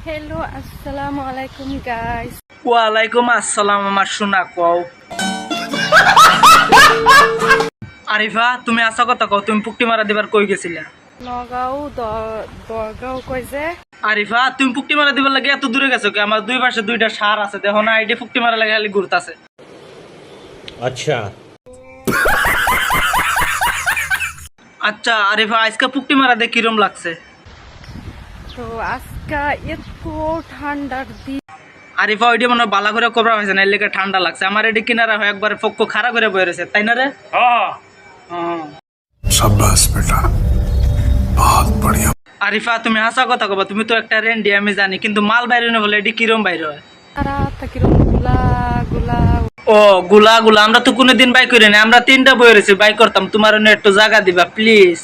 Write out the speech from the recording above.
Hello, আসসালামু আলাইকুম guys. ওয়ালাইকুম আসসালাম আমার সোনা কও। আরিফা তুমি আসা কথা কও, তুমি পুকটি মারা দিবার কই গেছিলা? নগাঁও দরগাঁও কই যে। আরিফা তুমি পুকটি মারা দিবার লাগে এত দূরে গেছো কি? আমার দুই পাশে দুইটা সার আছে, দেখো না আইডি পুকটি মারা লাগে খালি ঘুরতাছে। अच्छा আচ্ছা আরিফা আজকে পুকটি মারা দিয়ে কিরম লাগছে? তো আজকে এত ঠান্ডার দিন। আরিফা ওইটা মনে হয় বালা করে কবরা হয়েছে না, এর লেগে ঠান্ডা লাগছে। আমার এটি কিনারা হয় একবারে পক্ষ খাড়া করে বয়ে রয়েছে, তাই না রে? হ্যাঁ। शाबाश बेटा, बहुत बढ़िया। আরিফা তুমি হাসা কথা কবা, তুমি তো একটা রেন্ডি আমি জানি, কিন্তু মাল বাইরে না বলে এটি কিরম বাইরে হয়? তারা তা কিরম গুলা গুলা। ও গুলা গুলা, আমরা তো কোনোদিন বাই করি না, আমরা তিনটা বই রয়েছি বাই করতাম। তোমার একটু জায়গা দিবা প্লিজ।